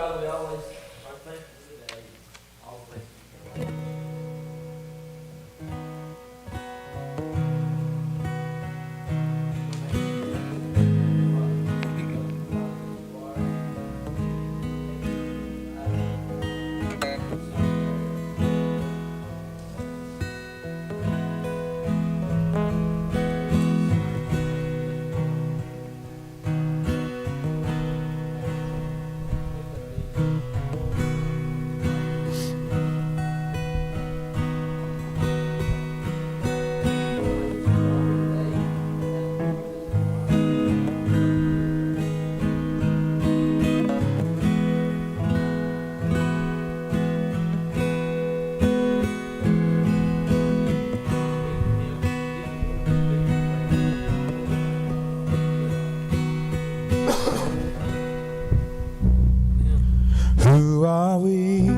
probably always are thankful today. Always. Who are we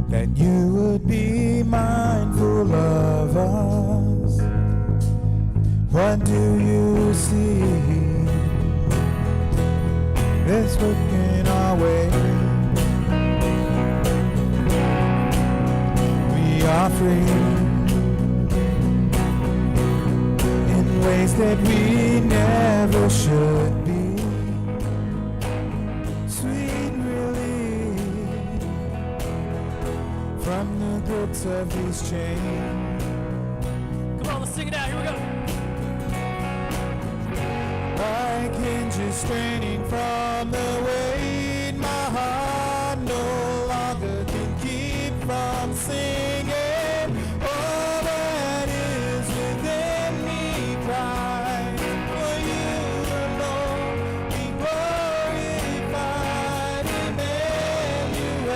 that you would be mindful of us? What do you see? Let's look in our way. We are free in ways that we never should be. Sweet relief from the grips of these chains. Come on, let's sing it out. Here we go. Like hinges straining from the weight, my heart no longer can keep from singing. All that is within me cries, for you alone be glorified, Emmanuel,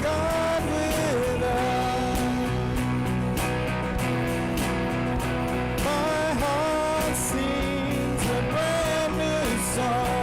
God with us. My heart sings a brand new song.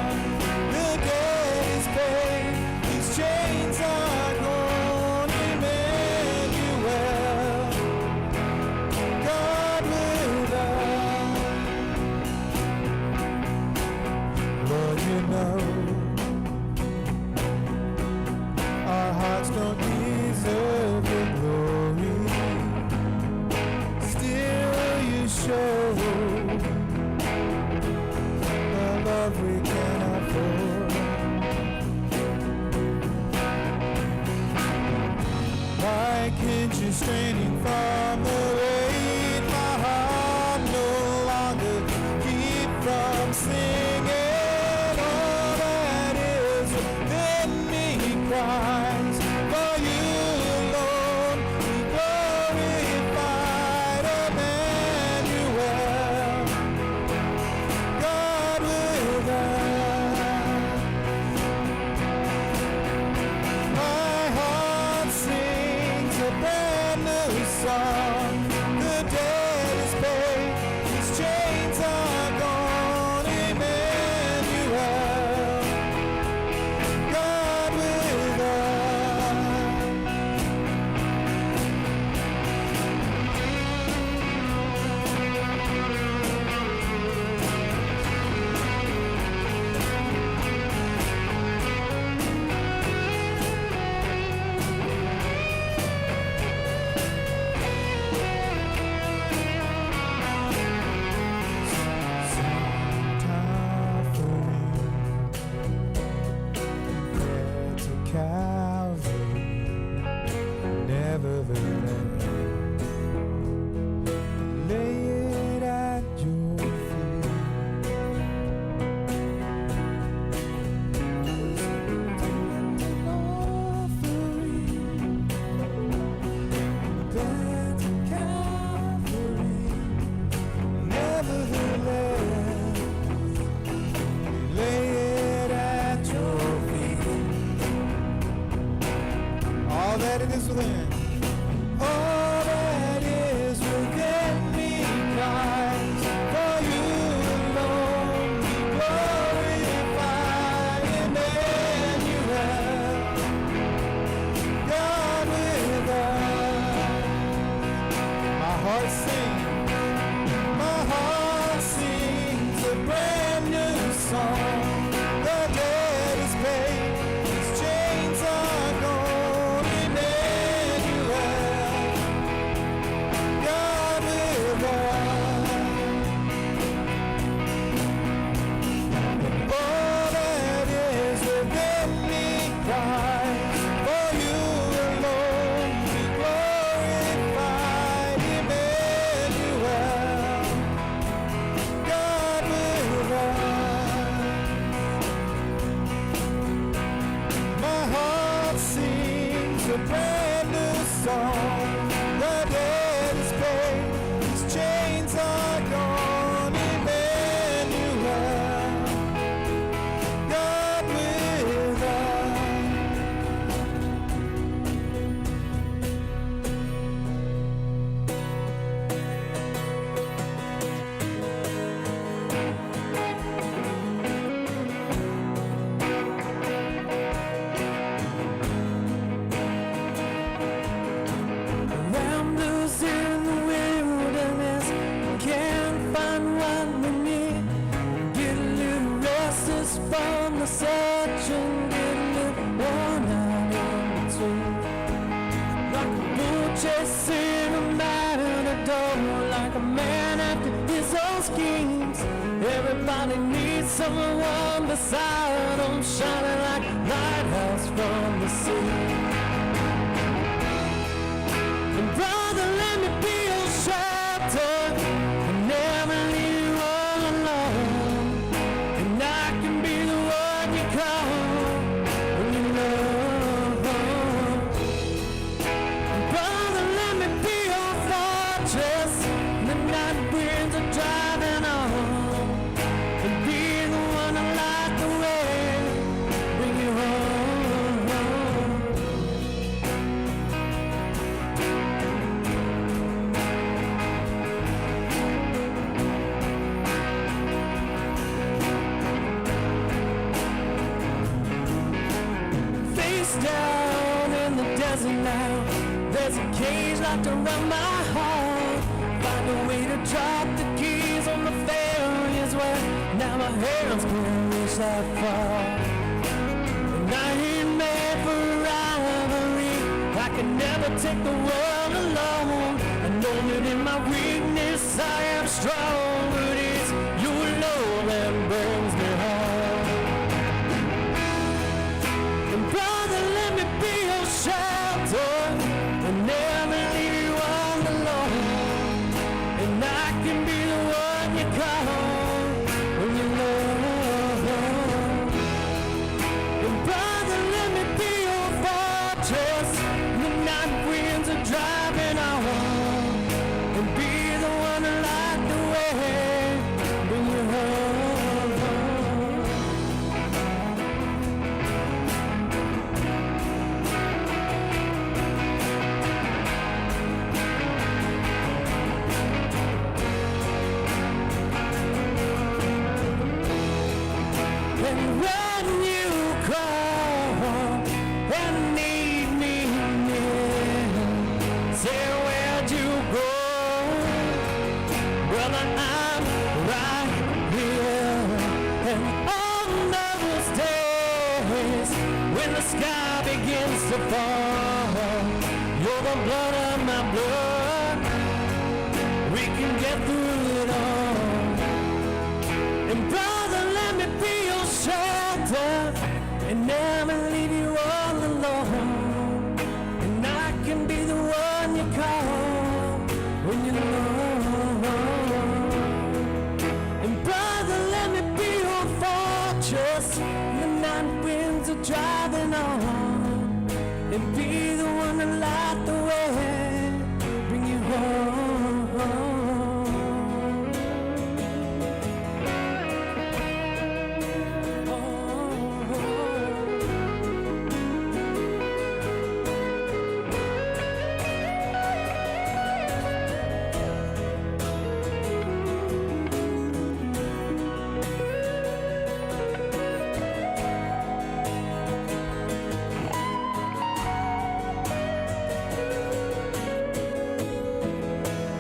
man after his own schemes. Everybody needs someone beside them, shining like a lighthouse from the sea. And brother, let me be your shelter and never leave you all alone. And I can be the one you call when you love. And brother, let me be your fortress when the night winds are driving on. And be the one I light the way, bring you home. Face down in the desert now, there's a cage locked around my heart. Find a way to drop the keys on the failures where now my hands can't reach that far. And I ain't made for rivalry, I can never take the world alone. I know that in my weakness I am strong, but it's your love that brings me home. And brother, let me be your shelter and never leave you all alone. And I can be the one you call when you love. And brother, let me be your fortress when the night winds are driving on. And be the one to light the way, bring you home. And when you call and need me near, say where'd you go? Brother, I'm right here. And on those days when the sky begins to fall, you're the blood of my blood. We can get through it all. And brother, let me be your shelter and never leave you all alone. And I can be the one you call when you know. And brother, let me be your fortress when the night winds are driving on. And be the one to light the way, bring you home.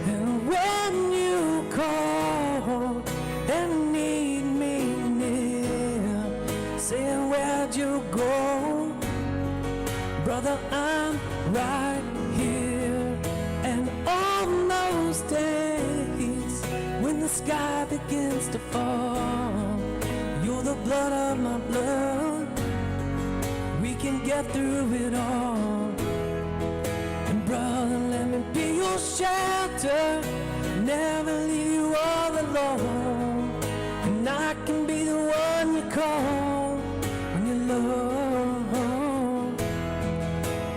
And when you call and need me near, say where'd you go? Brother, I'm right here. And on those days when the sky begins to fall, you're the blood of my blood. We can get through it all. And brother, let me be your shelter, never leave you all alone. And I can be the one you call when you love.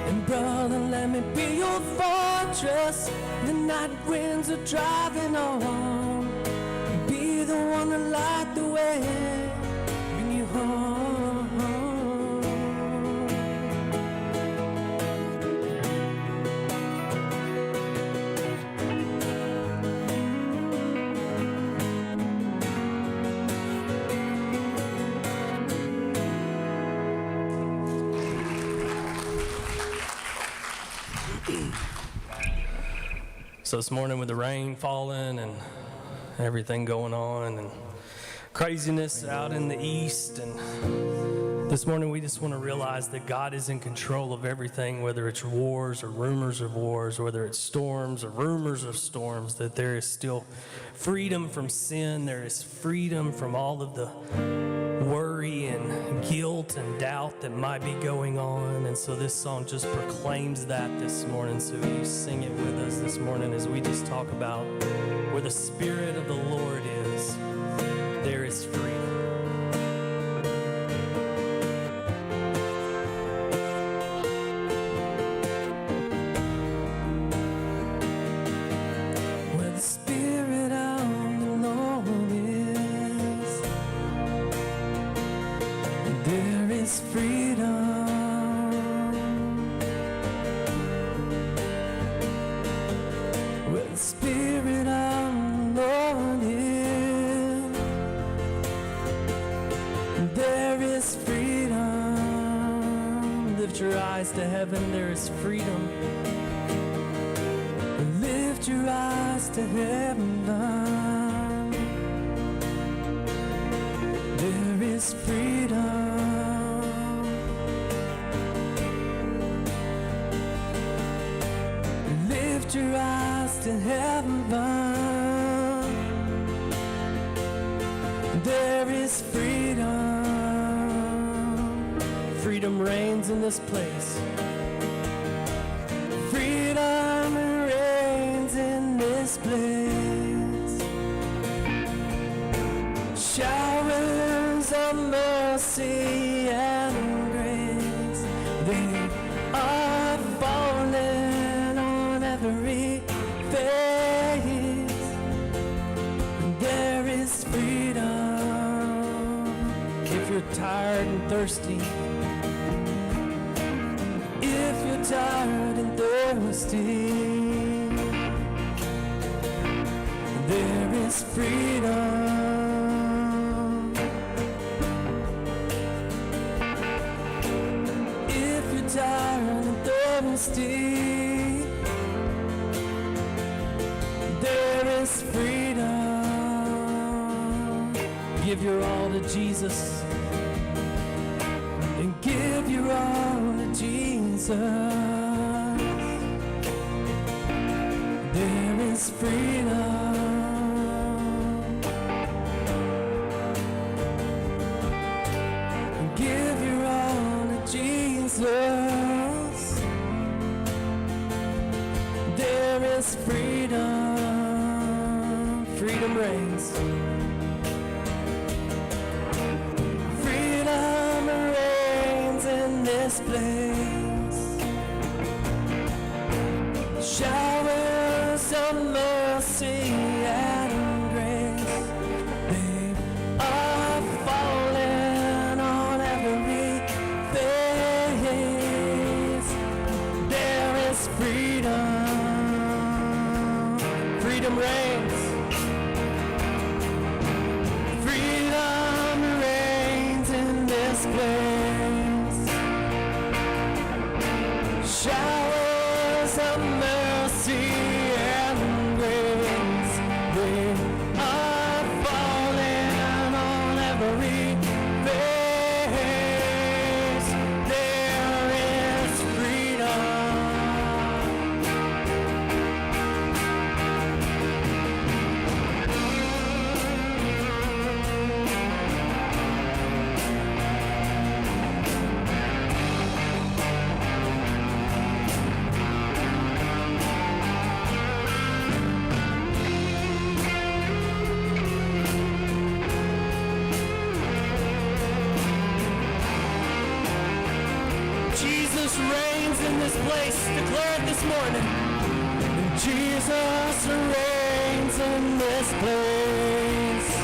And brother, let me be your fortress, the night winds are driving on. And be the one to light the way, bring you home. So this morning with the rain falling and everything going on and craziness out in the east and This morning, we just want to realize that God is in control of everything, whether it's wars or rumors of wars, whether it's storms or rumors of storms, that there is still freedom from sin. There is freedom from all of the worry and guilt and doubt that might be going on. And so this song just proclaims that this morning. So you sing it with us this morning as we just talk about where the Spirit of the Lord is, there is freedom. To heaven, there is freedom. Lift your eyes to heaven. There is freedom. Lift your eyes to heaven. There is freedom. Freedom reigns in this place. Freedom reigns in this place. Showers of mercy and grace, they are falling on every face. There is freedom. If you're tired and thirsty, tired and thirsty, there is freedom. If you're tired and thirsty, there is freedom. Give your all to Jesus, and give your all to Jesus. There is freedom. Give your all to Jesus. There is freedom. Freedom reigns. Freedom reigns in this place. Showers of mercy and grace, they are falling on every face. There is freedom. Freedom reigns. Freedom reigns in this place. Showers of mercy and grace, they are falling on every face. There is freedom. Jesus reigns in this place. Declare it this morning. Jesus reigns in this place.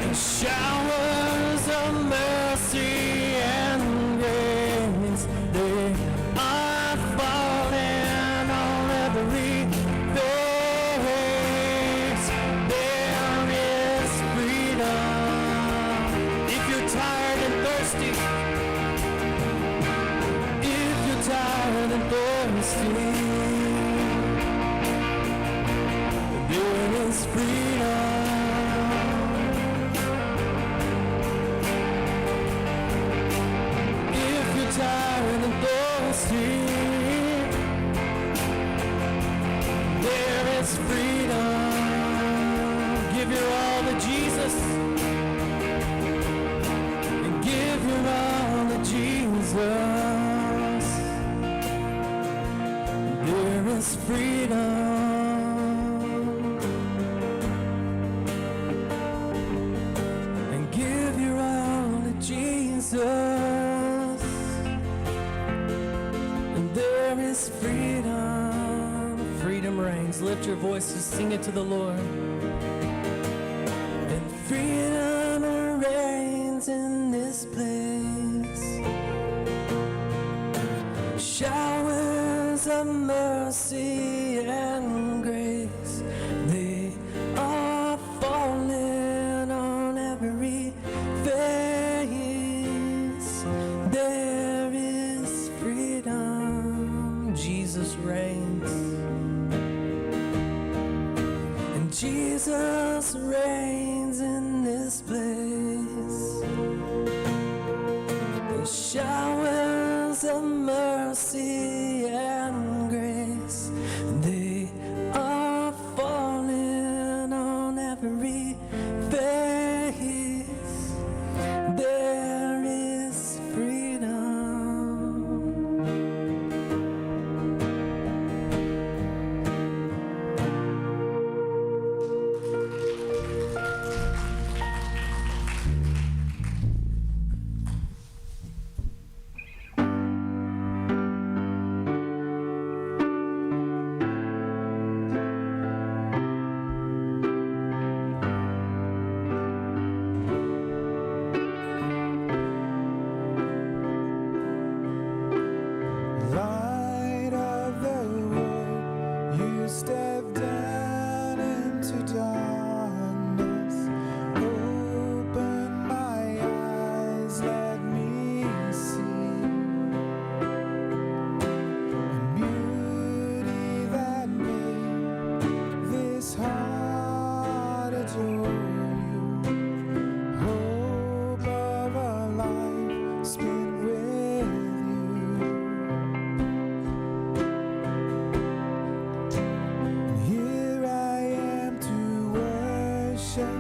And showers of mercy and grace, they are falling on every face. There is freedom. If you're tired and thirsty, tired and thirsty, there is freedom. is freedom. Give your all to Jesus. And give your all to Jesus. There is freedom. And give your all to Jesus. And there is freedom. Freedom reigns. Lift your voices, sing it to the Lord. And freedom reigns in this place. Showers of mercy and grace, they are falling on every face. There is freedom. Jesus reigns. And Jesus reigns in this place. The showers of mercy and grace, they are falling on every face. There is freedom. Light of the world, you step down into darkness. Open my eyes, let me see the beauty that made this heart adore you. Hope of a life spent with you. Here I am to worship.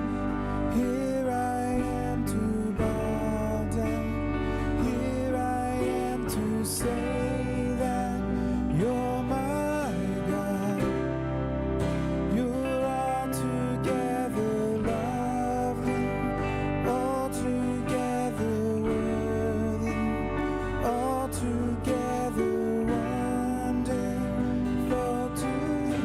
Here I am to bow down. Here I am to say that you're my God. You're altogether lovely, altogether worthy, altogether wonderful to me.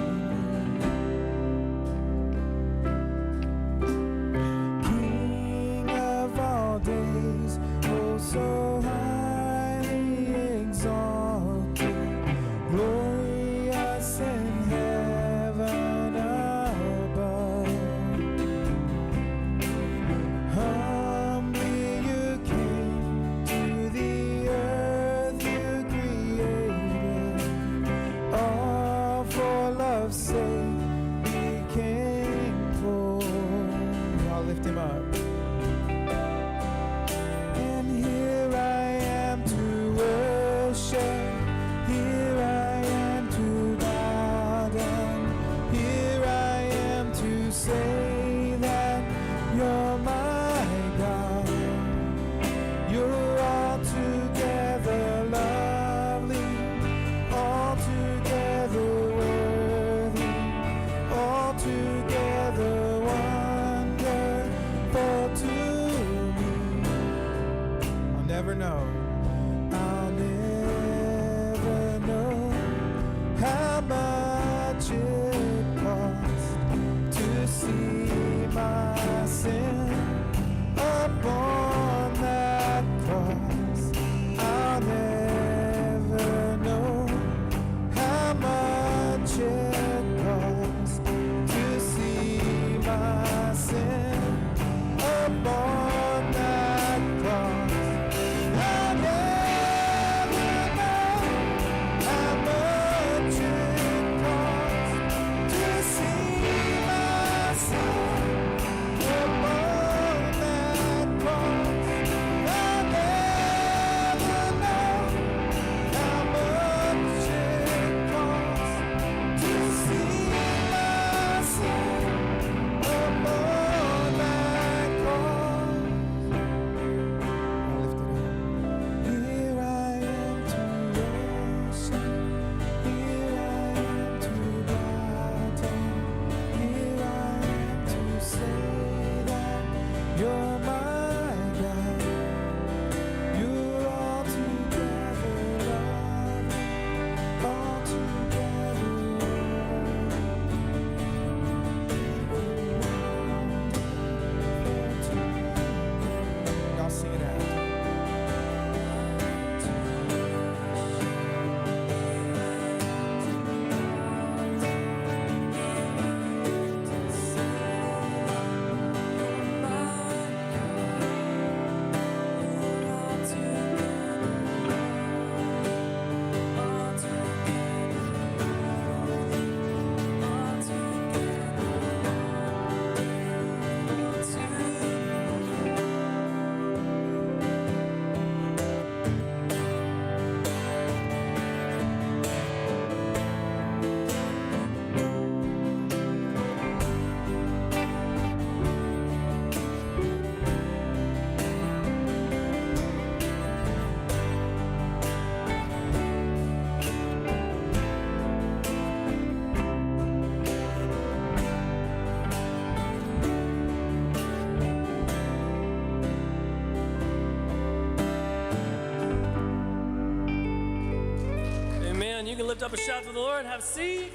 You can lift up a shout to the Lord. Have a seat.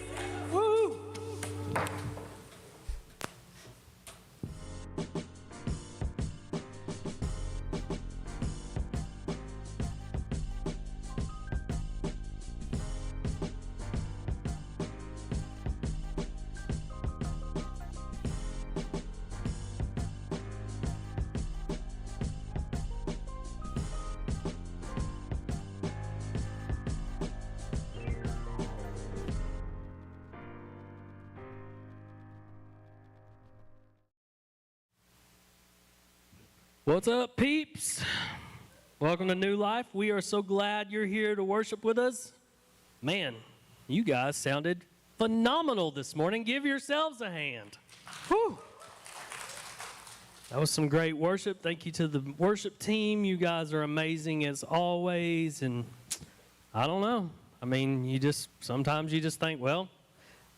Woo! What's up, peeps? Welcome to New Life. We are so glad you're here to worship with us. Man, you guys sounded phenomenal this morning. Give yourselves a hand. Whew. That was some great worship. Thank you to the worship team. You guys are amazing as always. And I don't know. I mean, sometimes you just think, well,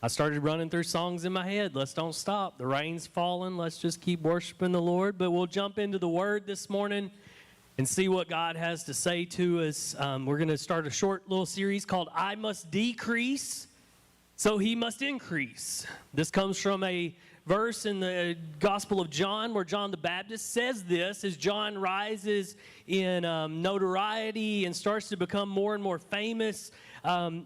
I started running through songs in my head. Let's don't stop. The rain's falling. Let's just keep worshiping the Lord. But we'll jump into the Word this morning and see what God has to say to us. We're going to start a short little series called I Must Decrease, So He Must Increase. This comes from a verse in the Gospel of John where John the Baptist says this as John rises in notoriety and starts to become more and more famous.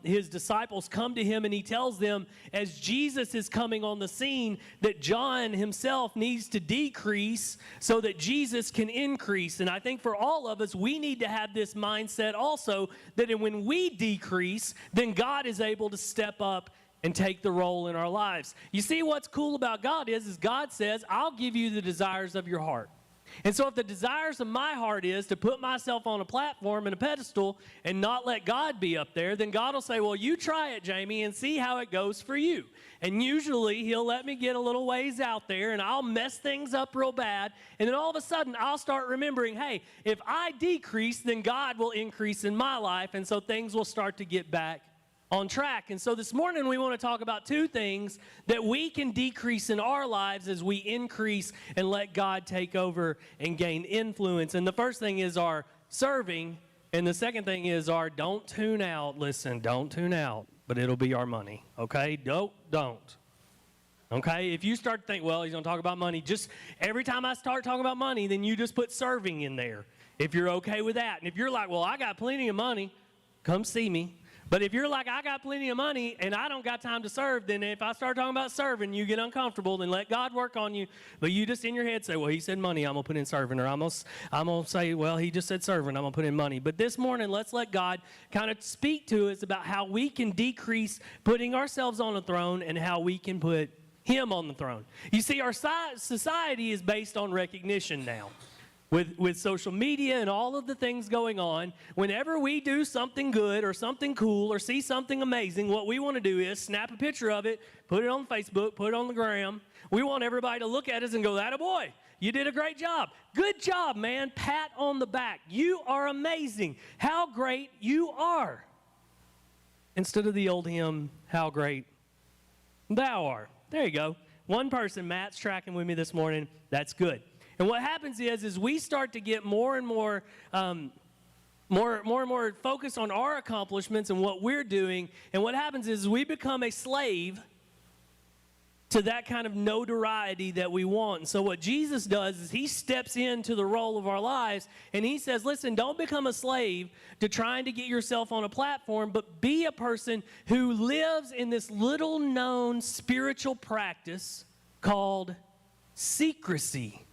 His disciples come to him and he tells them as Jesus is coming on the scene that John himself needs to decrease so that Jesus can increase. And I think for all of us, we need to have this mindset also that when we decrease, then God is able to step up and take the role in our lives. You see, what's cool about God is God says, I'll give you the desires of your heart. And so if the desires of my heart is to put myself on a platform and a pedestal and not let God be up there, then God will say, well, you try it, Jamie, and see how it goes for you. And usually he'll let me get a little ways out there and I'll mess things up real bad. And then all of a sudden I'll start remembering, hey, if I decrease, then God will increase in my life. And so things will start to get back on track. And so this morning we want to talk about two things that we can decrease in our lives as we increase and let God take over and gain influence. And the first thing is our serving, and the second thing is our don't tune out. Listen, don't tune out, but it'll be our money, okay? Don't. Okay, if you start to think, well, he's going to talk about money, just every time I start talking about money, then you just put serving in there, if you're okay with that. And if you're like, well, I got plenty of money, come see me. But if you're like, I got plenty of money and I don't got time to serve, then if I start talking about serving, you get uncomfortable, then let God work on you. But you just in your head say, well, he said money, I'm going to put in serving. Or I'm going to say, well, he just said serving, I'm going to put in money. But this morning, let's let God kind of speak to us about how we can decrease putting ourselves on the throne and how we can put him on the throne. You see, our society is based on recognition now. With social media and all of the things going on, whenever we do something good or something cool or see something amazing, what we want to do is snap a picture of it, put it on Facebook, put it on the gram. We want everybody to look at us and go, "Atta boy, you did a great job. Good job, man. Pat on the back. You are amazing. How great you are." Instead of the old hymn, "How great thou art." There you go. One person, Matt's tracking with me this morning. That's good. And what happens is we start to get more and more focused on our accomplishments and what we're doing. And what happens is we become a slave to that kind of notoriety that we want. And so what Jesus does is he steps into the role of our lives and he says, listen, don't become a slave to trying to get yourself on a platform, but be a person who lives in this little known spiritual practice called secrecy.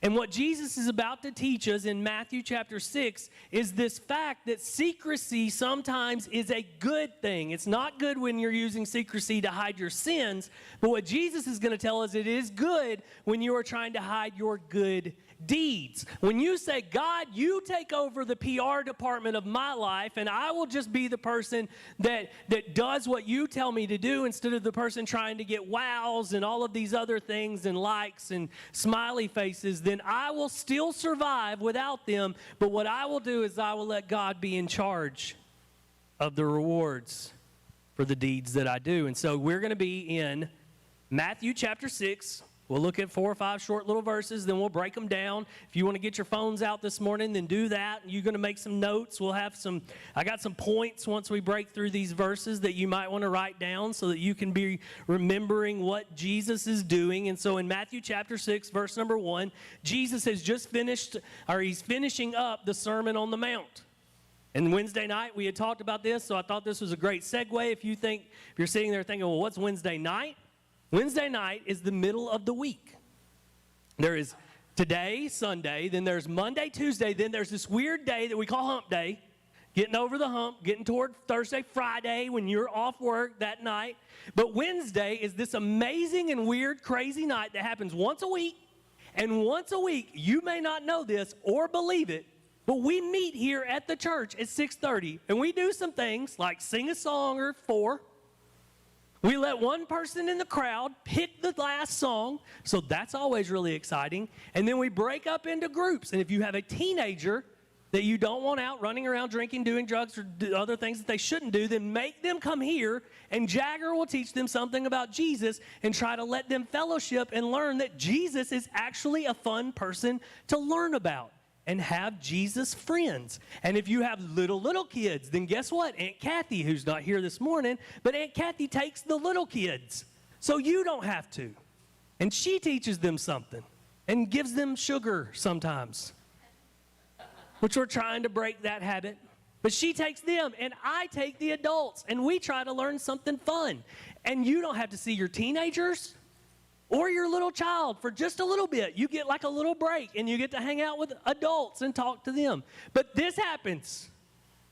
And what Jesus is about to teach us in Matthew chapter 6 is this fact that secrecy sometimes is a good thing. It's not good when you're using secrecy to hide your sins, but what Jesus is going to tell us, it is good when you are trying to hide your good deeds. When you say, God, you take over the PR department of my life and I will just be the person that does what you tell me to do instead of the person trying to get wows and all of these other things and likes and smiley faces, then I will still survive without them. But what I will do is I will let God be in charge of the rewards for the deeds that I do. And so we're going to be in Matthew chapter 6, We'll look at 4 or 5 short little verses, then we'll break them down. If you want to get your phones out this morning, then do that. You're going to make some notes. I got some points once we break through these verses that you might want to write down so that you can be remembering what Jesus is doing. And so in Matthew chapter 6, verse number 1, Jesus has just finished, or he's finishing up the Sermon on the Mount. And Wednesday night, we had talked about this, so I thought this was a great segue. If you're sitting there thinking, well, what's Wednesday night? Wednesday night is the middle of the week. There is today, Sunday, then there's Monday, Tuesday, then there's this weird day that we call hump day, getting over the hump, getting toward Thursday, Friday when you're off work that night. But Wednesday is this amazing and weird, crazy night that happens once a week. And once a week, you may not know this or believe it, but we meet here at the church at 6:30, and we do some things like sing a song or 4. We let one person in the crowd pick the last song, so that's always really exciting. And then we break up into groups. And if you have a teenager that you don't want out running around drinking, doing drugs, or other things that they shouldn't do, then make them come here, and Jagger will teach them something about Jesus and try to let them fellowship and learn that Jesus is actually a fun person to learn about. And have Jesus friends. And if you have little kids, then guess what? Aunt Kathy, who's not here this morning, but Aunt Kathy takes the little kids. So you don't have to. And she teaches them something and gives them sugar sometimes, which we're trying to break that habit. But she takes them, and I take the adults, and we try to learn something fun. And you don't have to see your teenagers or your little child for just a little bit. You get like a little break, and you get to hang out with adults and talk to them. But this happens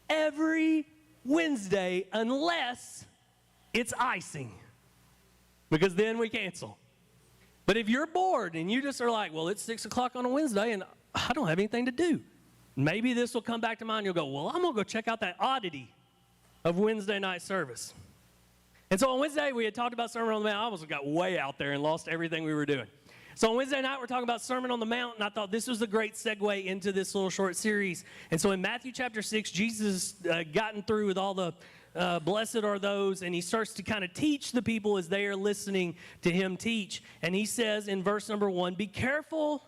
every Wednesday unless it's icing, because then we cancel. But if you're bored and you just are like, well, it's 6 o'clock on a Wednesday, and I don't have anything to do, maybe this will come back to mind. You'll go, well, I'm going to go check out that oddity of Wednesday night service. And so on Wednesday, we had talked about Sermon on the Mount. I almost got way out there and lost everything we were doing. So on Wednesday night, we're talking about Sermon on the Mount, and I thought this was a great segue into this little short series. And so in Matthew chapter 6, Jesus gotten through with all the blessed are those, and he starts to kind of teach the people as they are listening to him teach. And he says in verse number 1, be careful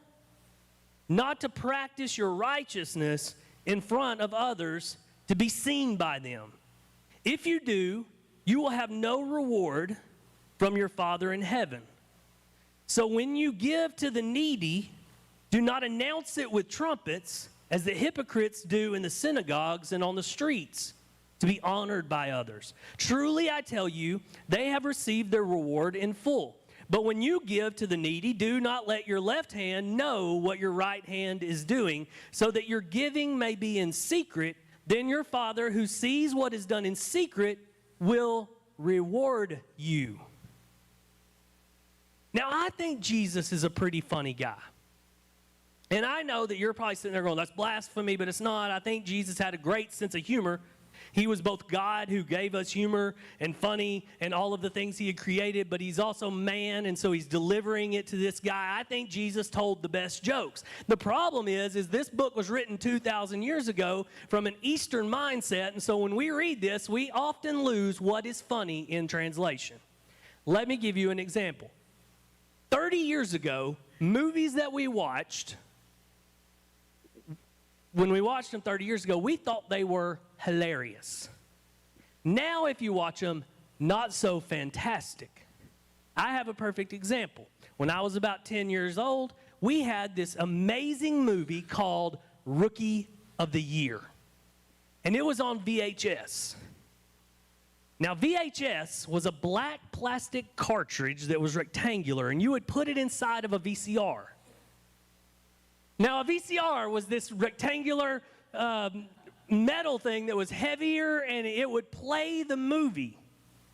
not to practice your righteousness in front of others to be seen by them. If you do, you will have no reward from your Father in heaven. So when you give to the needy, do not announce it with trumpets, as the hypocrites do in the synagogues and on the streets, to be honored by others. Truly I tell you, they have received their reward in full. But when you give to the needy, do not let your left hand know what your right hand is doing, so that your giving may be in secret. Then your Father, who sees what is done in secret, will reward you. Now, I think Jesus is a pretty funny guy. And I know that you're probably sitting there going, that's blasphemy, but it's not. I think Jesus had a great sense of humor. He was both God who gave us humor and funny and all of the things he had created, but he's also man, and so he's delivering it to this guy. I think Jesus told the best jokes. The problem is this book was written 2,000 years ago from an Eastern mindset, and so when we read this, we often lose what is funny in translation. Let me give you an example. 30 years ago, movies that we watched, when we watched them 30 years ago, we thought they were hilarious. Now, if you watch them, not so fantastic. I have a perfect example. When I was about 10 years old, we had this amazing movie called Rookie of the Year. And it was on VHS. Now, VHS was a black plastic cartridge that was rectangular, and you would put it inside of a VCR. Now, a VCR was this rectangular metal thing that was heavier, and it would play the movie,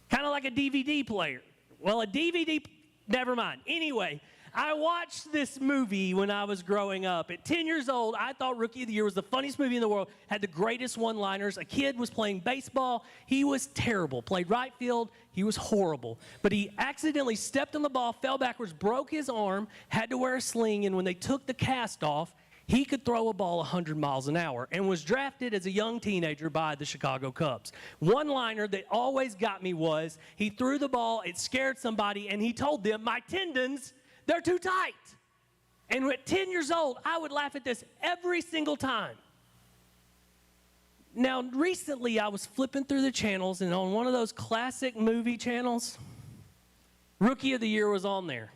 kind of like a DVD player. Well, a DVD, never mind. Anyway, I watched this movie when I was growing up. At 10 years old, I thought Rookie of the Year was the funniest movie in the world, had the greatest one-liners. A kid was playing baseball. He was terrible. Played right field. He was horrible. But he accidentally stepped on the ball, fell backwards, broke his arm, had to wear a sling, and when they took the cast off, he could throw a ball 100 miles an hour and was drafted as a young teenager by the Chicago Cubs. One-liner that always got me was he threw the ball, it scared somebody, and he told them, my tendons, they're too tight. And at 10 years old, I would laugh at this every single time. Now, recently I was flipping through the channels, and on one of those classic movie channels, Rookie of the Year was on there.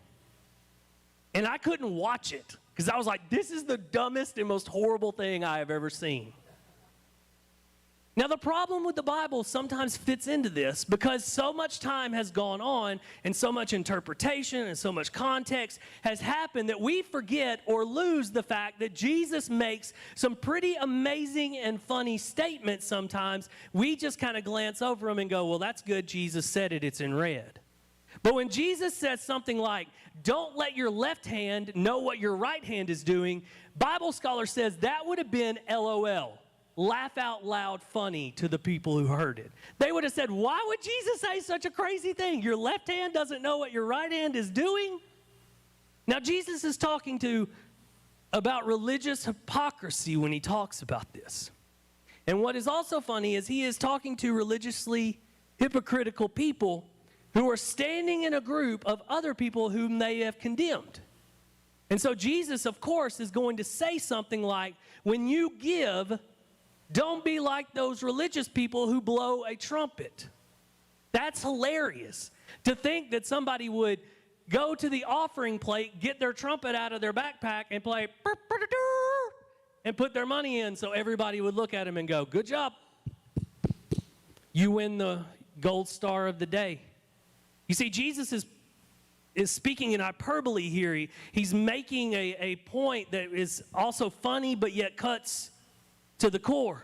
And I couldn't watch it because I was like, this is the dumbest and most horrible thing I have ever seen. Now, the problem with the Bible sometimes fits into this because so much time has gone on and so much interpretation and so much context has happened that we forget or lose the fact that Jesus makes some pretty amazing and funny statements sometimes. We just kind of glance over them and go, well, that's good. Jesus said it. It's in red. But when Jesus says something like, don't let your left hand know what your right hand is doing, Bible scholar says that would have been LOL. Laugh out loud funny to the people who heard it. They would have said, why would Jesus say such a crazy thing? Your left hand doesn't know what your right hand is doing? Now, Jesus is talking about religious hypocrisy when he talks about this. And what is also funny is he is talking to religiously hypocritical people who are standing in a group of other people whom they have condemned. And so Jesus, of course, is going to say something like, when you give, don't be like those religious people who blow a trumpet. That's hilarious. To think that somebody would go to the offering plate, get their trumpet out of their backpack, and play and put their money in so everybody would look at them and go, good job. You win the gold star of the day. You see, Jesus is speaking in hyperbole here. He's making a point that is also funny but yet cuts to the core.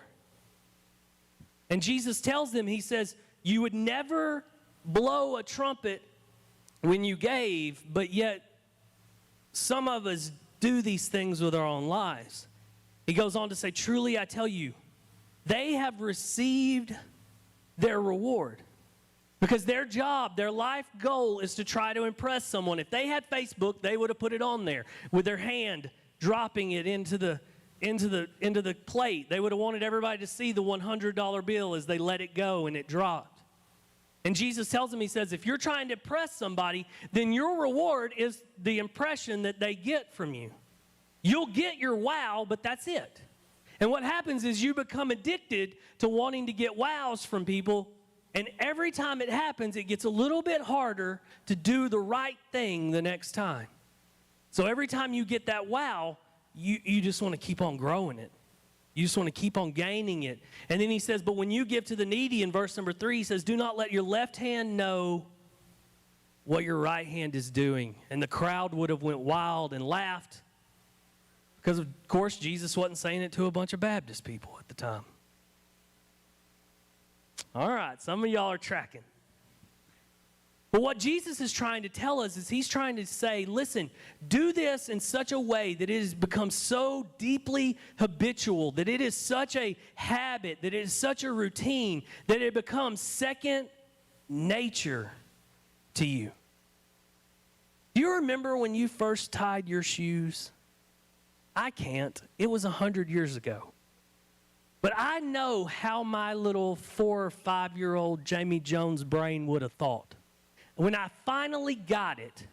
And Jesus tells them, he says, you would never blow a trumpet when you gave, but yet some of us do these things with our own lives. He goes on to say, truly I tell you, they have received their reward. Because their job, their life goal is to try to impress someone. If they had Facebook, they would have put it on there with their hand dropping it into the plate. They would have wanted everybody to see the $100 bill as they let it go and it dropped. And Jesus tells them, he says, if you're trying to impress somebody, then your reward is the impression that they get from you. You'll get your wow, but that's it. And what happens is you become addicted to wanting to get wows from people, and every time it happens, it gets a little bit harder to do the right thing the next time. So every time you get that wow, you just want to keep on growing it. You just want to keep on gaining it. And then he says, but when you give to the needy, in verse number 3, he says, do not let your left hand know what your right hand is doing. And the crowd would have went wild and laughed because, of course, Jesus wasn't saying it to a bunch of Baptist people at the time. All right, some of y'all are tracking. But what Jesus is trying to tell us is he's trying to say, listen, do this in such a way that it has become so deeply habitual, that it is such a habit, that it is such a routine, that it becomes second nature to you. Do you remember when you first tied your shoes? I can't. It was 100 years ago. But I know how my little 4 or 5-year-old Jamie Jones brain would have thought. When I finally got it,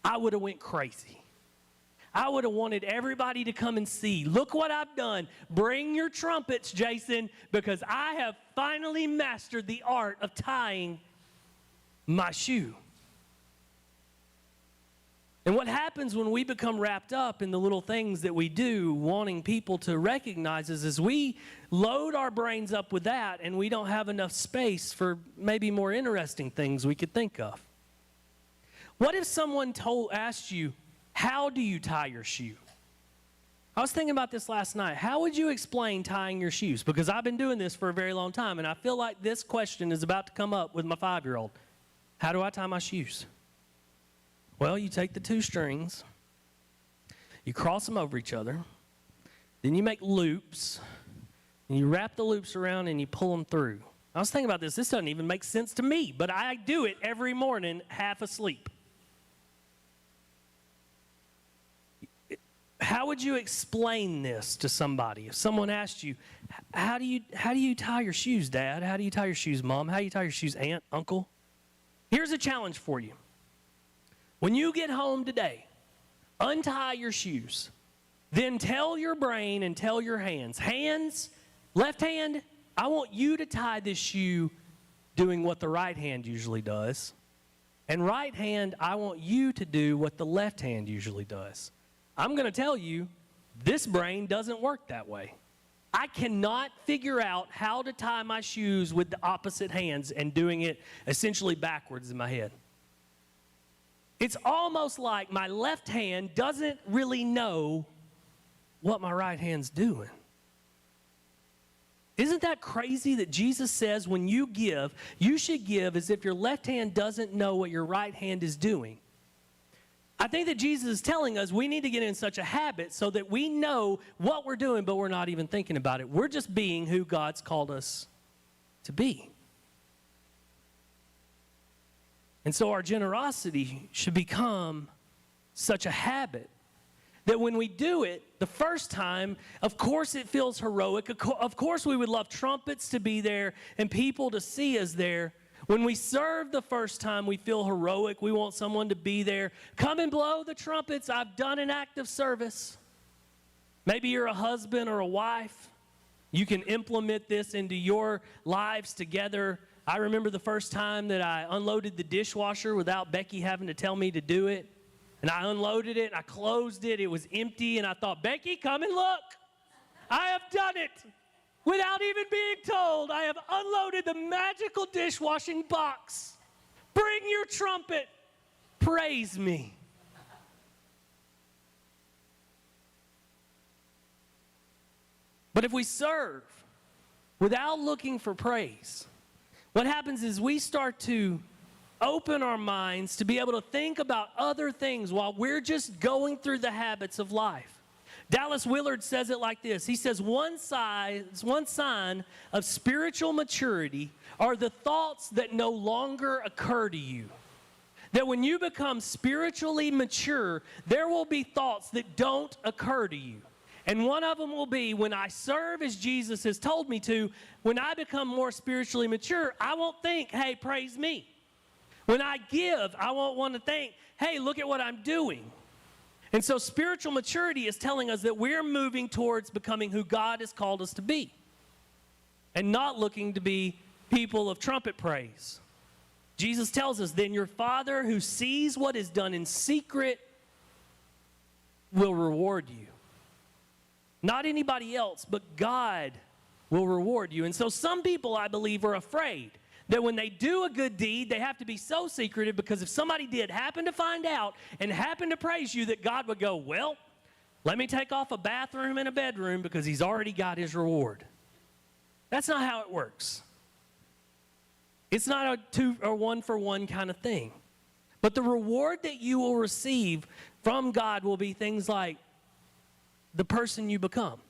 I would have went crazy. I would have wanted everybody to come and see. Look what I've done. Bring your trumpets, Jason, because I have finally mastered the art of tying my shoe. And what happens when we become wrapped up in the little things that we do, wanting people to recognize us, is we load our brains up with that, and we don't have enough space for maybe more interesting things we could think of. What if someone asked you, how do you tie your shoe? I was thinking about this last night. How would you explain tying your shoes? Because I've been doing this for a very long time, and I feel like this question is about to come up with my 5-year-old. How do I tie my shoes? Well, you take the 2 strings, you cross them over each other, then you make loops, and you wrap the loops around and you pull them through. I was thinking about this. This doesn't even make sense to me, but I do it every morning half asleep. How would you explain this to somebody? If someone asked you, how do you tie your shoes, Dad? How do you tie your shoes, Mom? How do you tie your shoes, Aunt, Uncle? Here's a challenge for you. When you get home today, untie your shoes. Then tell your brain and tell your hands. Hands, left hand, I want you to tie this shoe doing what the right hand usually does. And right hand, I want you to do what the left hand usually does. I'm going to tell you, this brain doesn't work that way. I cannot figure out how to tie my shoes with the opposite hands and doing it essentially backwards in my head. It's almost like my left hand doesn't really know what my right hand's doing. Isn't that crazy that Jesus says when you give, you should give as if your left hand doesn't know what your right hand is doing? I think that Jesus is telling us we need to get in such a habit so that we know what we're doing, but we're not even thinking about it. We're just being who God's called us to be. And so our generosity should become such a habit that when we do it the first time, of course it feels heroic. Of course we would love trumpets to be there and people to see us there. When we serve the first time, we feel heroic. We want someone to be there. Come and blow the trumpets. I've done an act of service. Maybe you're a husband or a wife. You can implement this into your lives together. I remember the first time that I unloaded the dishwasher without Becky having to tell me to do it. And I unloaded it, and I closed it. It was empty, and I thought, Becky, come and look. I have done it. Without even being told, I have unloaded the magical dishwashing box. Bring your trumpet. Praise me. But if we serve without looking for praise, what happens is we start to open our minds to be able to think about other things while we're just going through the habits of life. Dallas Willard says it like this. He says, one sign of spiritual maturity are the thoughts that no longer occur to you. That when you become spiritually mature, there will be thoughts that don't occur to you. And one of them will be, when I serve as Jesus has told me to, when I become more spiritually mature, I won't think, hey, praise me. When I give, I won't want to think, hey, look at what I'm doing. And so spiritual maturity is telling us that we're moving towards becoming who God has called us to be and not looking to be people of trumpet praise. Jesus tells us, then your Father who sees what is done in secret will reward you. Not anybody else, but God will reward you. And so some people, I believe, are afraid that when they do a good deed, they have to be so secretive because if somebody did happen to find out and happen to praise you, that God would go, well, let me take off a bathroom and a bedroom because he's already got his reward. That's not how it works. It's not a 2 or 1 for 1 kind of thing. But the reward that you will receive from God will be things like the person you become,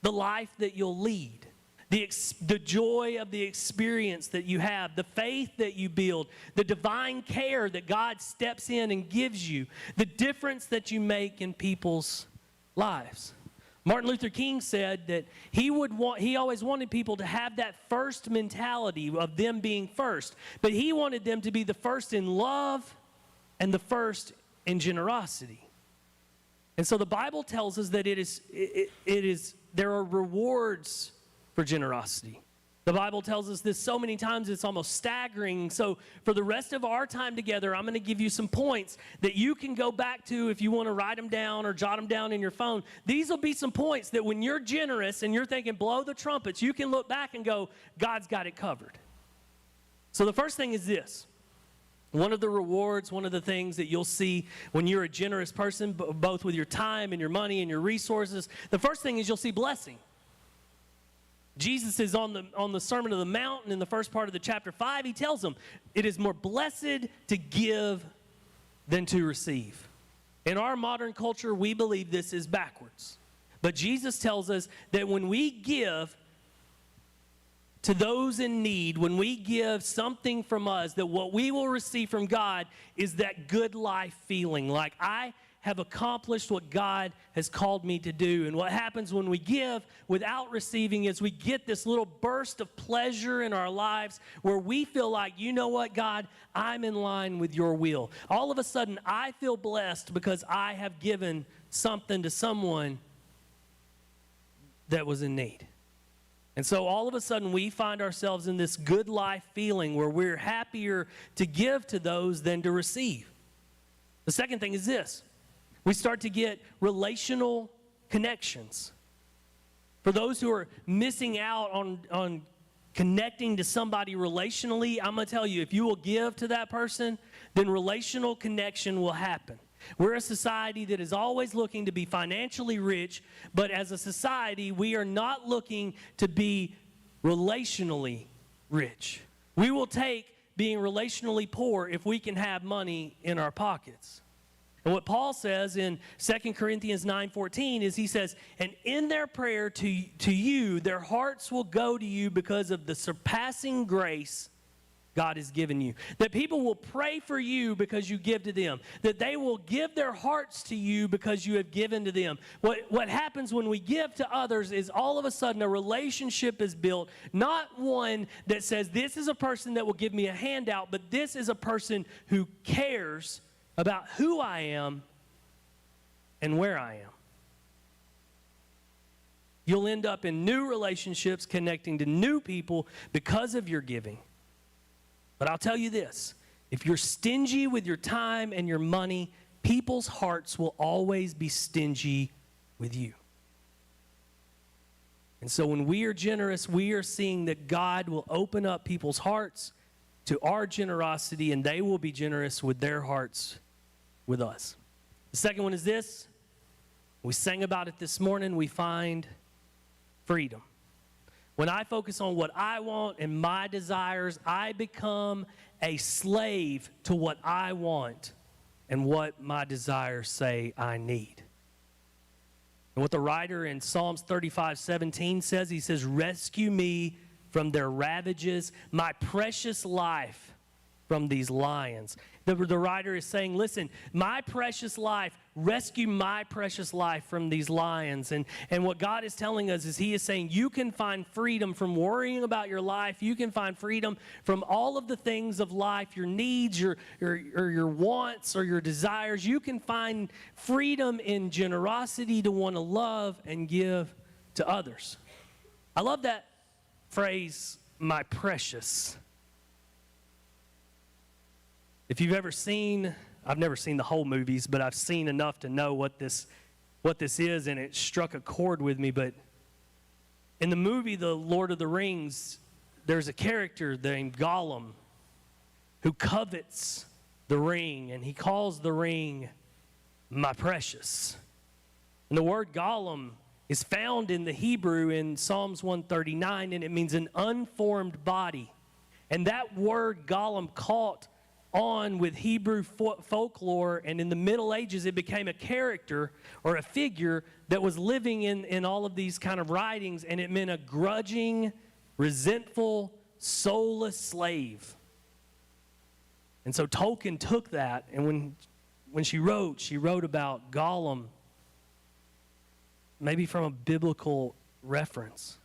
the life that you'll lead, the joy of the experience that you have, the faith that you build, the divine care that God steps in and gives you, the difference that you make in people's lives. Martin Luther King said that he always wanted people to have that first mentality of them being first, but he wanted them to be the first in love and the first in generosity. And so the Bible tells us that there are rewards for generosity. The Bible tells us this so many times it's almost staggering. So for the rest of our time together, I'm going to give you some points that you can go back to if you want to write them down or jot them down in your phone. These will be some points that when you're generous and you're thinking blow the trumpets, you can look back and go, God's got it covered. So the first thing is this. One of the rewards, one of the things that you'll see when you're a generous person, both with your time and your money and your resources, the first thing is you'll see blessing. Jesus is on the Sermon on the Mount, and in the first part of the chapter 5, he tells them, it is more blessed to give than to receive. In our modern culture, we believe this is backwards. But Jesus tells us that when we give to those in need, when we give something from us, that what we will receive from God is that good life feeling. Like I have accomplished what God has called me to do. And what happens when we give without receiving is we get this little burst of pleasure in our lives where we feel like, you know what, God, I'm in line with your will. All of a sudden, I feel blessed because I have given something to someone that was in need. And so all of a sudden we find ourselves in this good life feeling where we're happier to give to those than to receive. The second thing is this. We start to get relational connections. For those who are missing out on connecting to somebody relationally, I'm going to tell you, if you will give to that person, then relational connection will happen. We're a society that is always looking to be financially rich, but as a society, we are not looking to be relationally rich. We will take being relationally poor if we can have money in our pockets. And what Paul says in 2 Corinthians 9:14 is he says, and in their prayer to you, their hearts will go to you because of the surpassing grace God has given you. That people will pray for you because you give to them. That they will give their hearts to you because you have given to them. What happens when we give to others is all of a sudden a relationship is built. Not one that says this is a person that will give me a handout, but this is a person who cares about who I am and where I am. You'll end up in new relationships connecting to new people because of your giving. But I'll tell you this, if you're stingy with your time and your money, people's hearts will always be stingy with you. And so when we are generous, we are seeing that God will open up people's hearts to our generosity, and they will be generous with their hearts with us. The second one is this. We sang about it this morning. We find freedom. When I focus on what I want and my desires, I become a slave to what I want and what my desires say I need. And what the writer in Psalms 35:17 says, he says, rescue me from their ravages, my precious life from these lions. The writer is saying, listen, my precious life, rescue my precious life from these lions. And what God is telling us is he is saying you can find freedom from worrying about your life. You can find freedom from all of the things of life, your needs, your wants, or your desires. You can find freedom in generosity to want to love and give to others. I love that phrase, my precious. If you've ever seen, I've never seen the whole movies, but I've seen enough to know what this is, and it struck a chord with me. But in the movie The Lord of the Rings, there's a character named Gollum who covets the ring, and he calls the ring my precious. And the word Gollum is found in the Hebrew in Psalms 139, and it means an unformed body. And that word Gollum caught on with Hebrew folklore, and in the Middle Ages it became a character or a figure that was living in all of these kind of writings, and it meant a grudging, resentful, soulless slave. And so Tolkien took that, and when she wrote about Gollum, maybe from a biblical reference.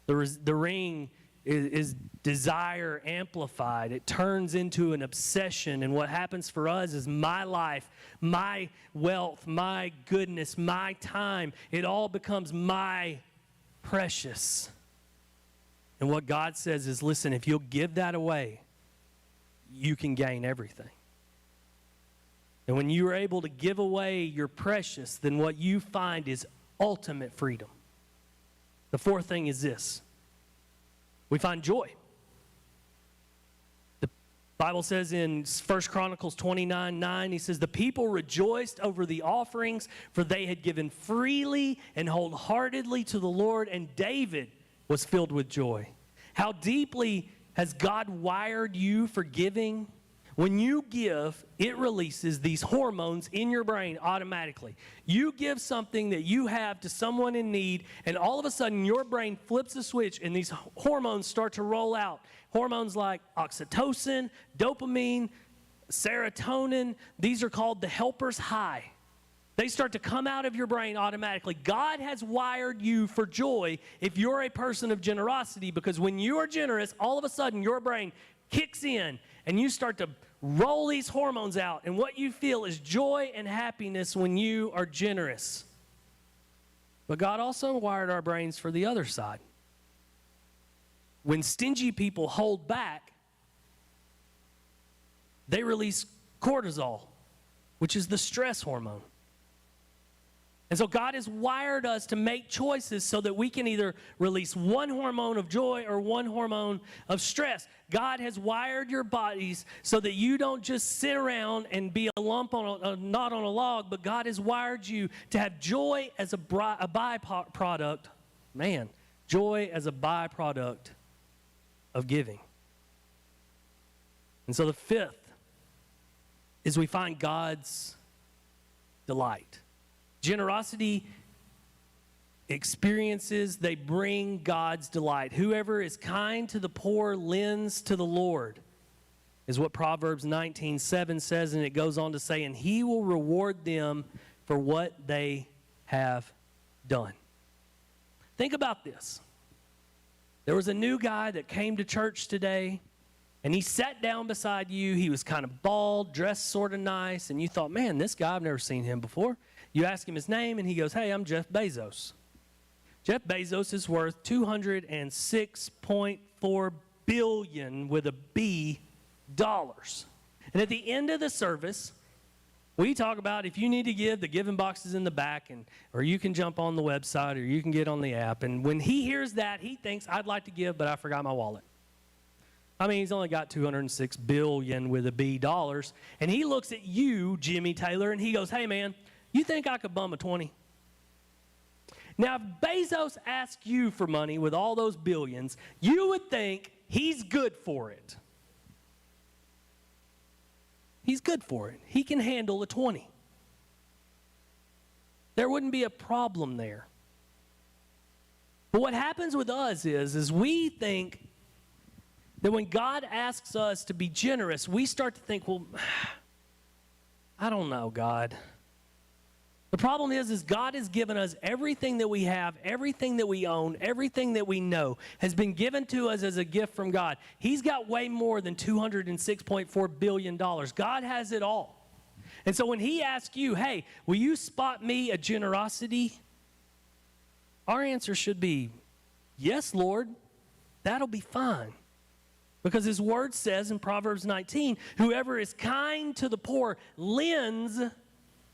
The ring is desire amplified. It turns into an obsession, and what happens for us is my life, my wealth, my goodness, my time, it all becomes my precious. And what God says is, listen, if you'll give that away, you can gain everything. And when you are able to give away your precious, then what you find is ultimate freedom. The fourth thing is this. We find joy. The Bible says in 1 Chronicles 29:9, he says, the people rejoiced over the offerings, for they had given freely and wholeheartedly to the Lord, and David was filled with joy. How deeply has God wired you for giving? When you give, it releases these hormones in your brain automatically. You give something that you have to someone in need, and all of a sudden your brain flips a switch and these hormones start to roll out. Hormones like oxytocin, dopamine, serotonin, these are called the helper's high. They start to come out of your brain automatically. God has wired you for joy if you're a person of generosity, because when you are generous, all of a sudden your brain kicks in and you start to roll these hormones out. And what you feel is joy and happiness when you are generous. But God also wired our brains for the other side. When stingy people hold back, they release cortisol, which is the stress hormone. And so God has wired us to make choices so that we can either release one hormone of joy or one hormone of stress. God has wired your bodies so that you don't just sit around and be a lump on a knot on a log, but God has wired you to have joy as a byproduct. Man, joy as a byproduct of giving. And so the fifth is we find God's delight. Generosity experiences, they bring God's delight. Whoever is kind to the poor lends to the Lord, is what Proverbs 19:7 says, and it goes on to say, and he will reward them for what they have done. Think about this. There was a new guy that came to church today, and he sat down beside you. He was kind of bald, dressed sort of nice, and you thought, man, this guy, I've never seen him before. You ask him his name, and he goes, hey, I'm Jeff Bezos. Jeff Bezos is worth $206.4 billion with a B dollars. And at the end of the service, we talk about if you need to give, the giving box is in the back, or you can jump on the website, or you can get on the app. And when he hears that, he thinks, I'd like to give, but I forgot my wallet. I mean, he's only got $206 billion with a B dollars. And he looks at you, Jimmy Taylor, and he goes, hey, man, you think I could bum a 20? Now, if Bezos asked you for money with all those billions, you would think he's good for it. He's good for it. He can handle a 20. There wouldn't be a problem there. But what happens with us is we think that when God asks us to be generous, we start to think, well, I don't know, God. The problem is God has given us everything that we have, everything that we own, everything that we know has been given to us as a gift from God. He's got way more than $206.4 billion. God has it all. And so when he asks you, hey, will you spot me a generosity? Our answer should be, yes, Lord, that'll be fine. Because his word says in Proverbs 19, whoever is kind to the poor lends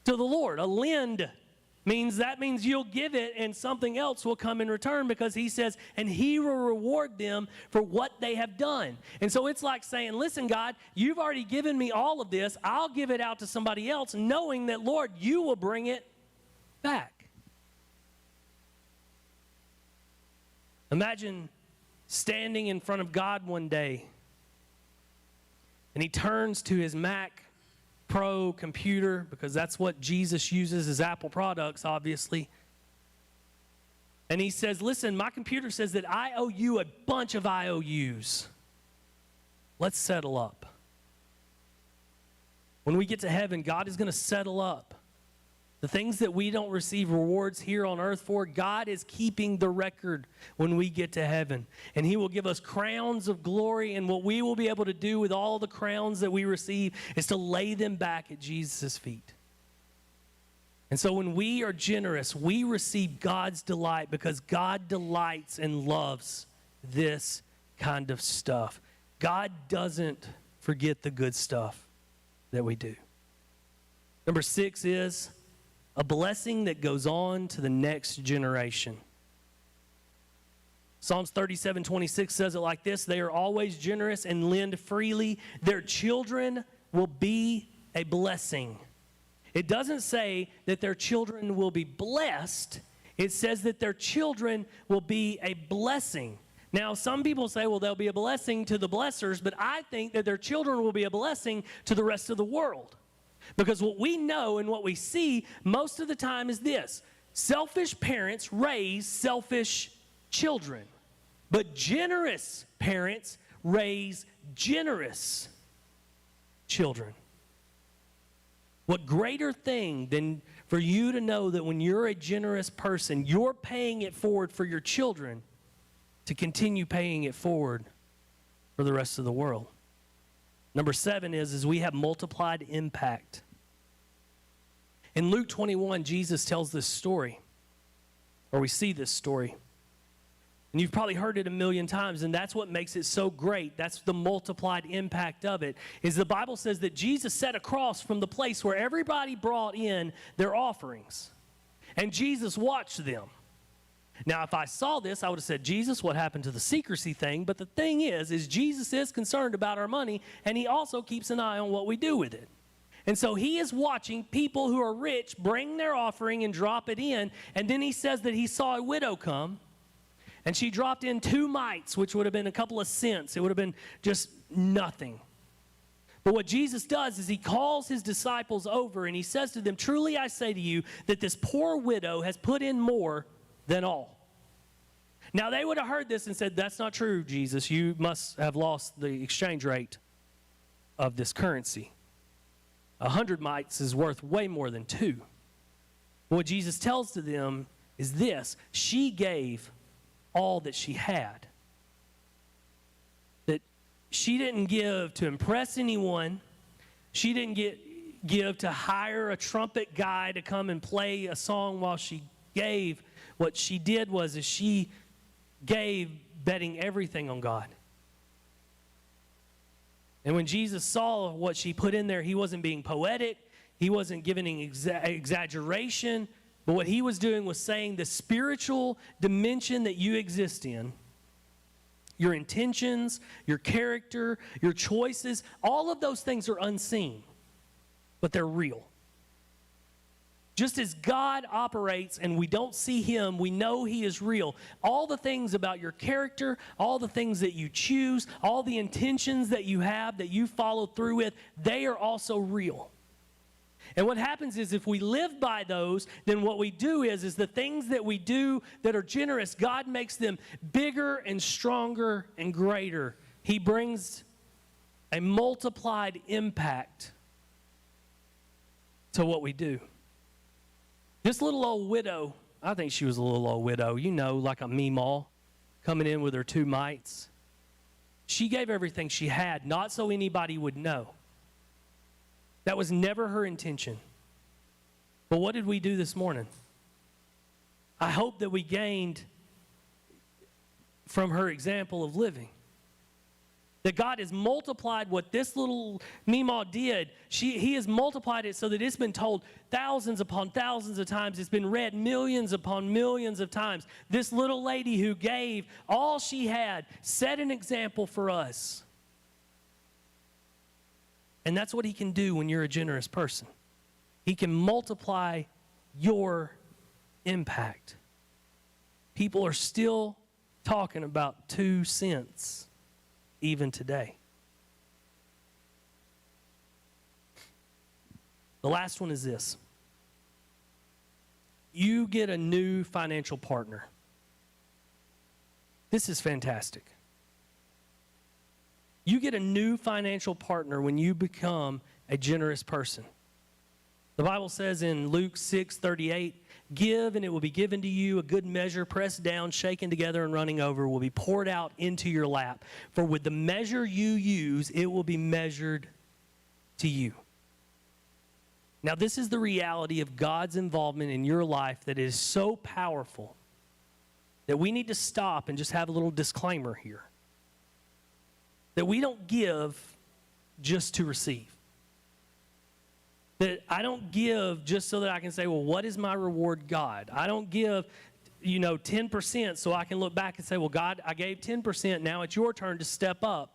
to the Lord. A lend means you'll give it and something else will come in return, because he says, and he will reward them for what they have done. And so it's like saying, listen, God, you've already given me all of this. I'll give it out to somebody else, knowing that, Lord, you will bring it back. Imagine standing in front of God one day, and he turns to his Mac Pro computer, because that's what Jesus uses, as Apple products, obviously. And he says, listen, my computer says that I owe you a bunch of IOUs. Let's settle up. When we get to heaven, God is going to settle up. The things that we don't receive rewards here on earth for, God is keeping the record when we get to heaven. And he will give us crowns of glory, and what we will be able to do with all the crowns that we receive is to lay them back at Jesus' feet. And so when we are generous, we receive God's delight, because God delights and loves this kind of stuff. God doesn't forget the good stuff that we do. Number 6 is a blessing that goes on to the next generation. Psalms 37:26 says it like this: they are always generous and lend freely. Their children will be a blessing. It doesn't say that their children will be blessed. It says that their children will be a blessing. Now, some people say, well, they'll be a blessing to the blessers, but I think that their children will be a blessing to the rest of the world. Because what we know and what we see most of the time is this: selfish parents raise selfish children, but generous parents raise generous children. What greater thing than for you to know that when you're a generous person, you're paying it forward for your children to continue paying it forward for the rest of the world. Number 7 is we have multiplied impact. In Luke 21, Jesus tells this story, or we see this story. And you've probably heard it a million times, and that's what makes it so great. That's the multiplied impact of it, is the Bible says that Jesus sat across from the place where everybody brought in their offerings. And Jesus watched them. Now, if I saw this, I would have said, Jesus, what happened to the secrecy thing? But the thing is Jesus is concerned about our money, and he also keeps an eye on what we do with it. And so he is watching people who are rich bring their offering and drop it in, and then he says that he saw a widow come, and she dropped in 2 mites, which would have been a couple of cents. It would have been just nothing. But what Jesus does is he calls his disciples over and he says to them, truly I say to you that this poor widow has put in more than all. Now they would have heard this and said, that's not true, Jesus. You must have lost the exchange rate of this currency. 100 mites is worth way more than 2. What Jesus tells to them is this: she gave all that she had. That she didn't give to impress anyone. She didn't give to hire a trumpet guy to come and play a song while she gave. What she did was she gave betting everything on God. And when Jesus saw what she put in there, he wasn't being poetic. He wasn't giving exaggeration. But what he was doing was saying the spiritual dimension that you exist in, your intentions, your character, your choices, all of those things are unseen, but they're real. Just as God operates and we don't see him, we know he is real. All the things about your character, all the things that you choose, all the intentions that you have, that you follow through with, they are also real. And what happens is if we live by those, then what we do is the things that we do that are generous, God makes them bigger and stronger and greater. He brings a multiplied impact to what we do. This little old widow, I think she was a little old widow, you know, like a meemaw, coming in with her 2 mites. She gave everything she had, not so anybody would know. That was never her intention. But what did we do this morning? I hope that we gained from her example of living. That God has multiplied what this little meemaw did. He has multiplied it so that it's been told thousands upon thousands of times. It's been read millions upon millions of times. This little lady who gave all she had set an example for us. And that's what he can do when you're a generous person. He can multiply your impact. People are still talking about 2 cents even today. The last one is this. You get a new financial partner. This is fantastic. You get a new financial partner when you become a generous person. The Bible says in Luke 6:38, give and it will be given to you, a good measure, pressed down, shaken together, and running over, will be poured out into your lap. For with the measure you use, it will be measured to you. Now, this is the reality of God's involvement in your life that is so powerful that we need to stop and just have a little disclaimer here. That we don't give just to receive. That I don't give just so that I can say, well, what is my reward, God? I don't give, 10% so I can look back and say, well, God, I gave 10%. Now it's your turn to step up.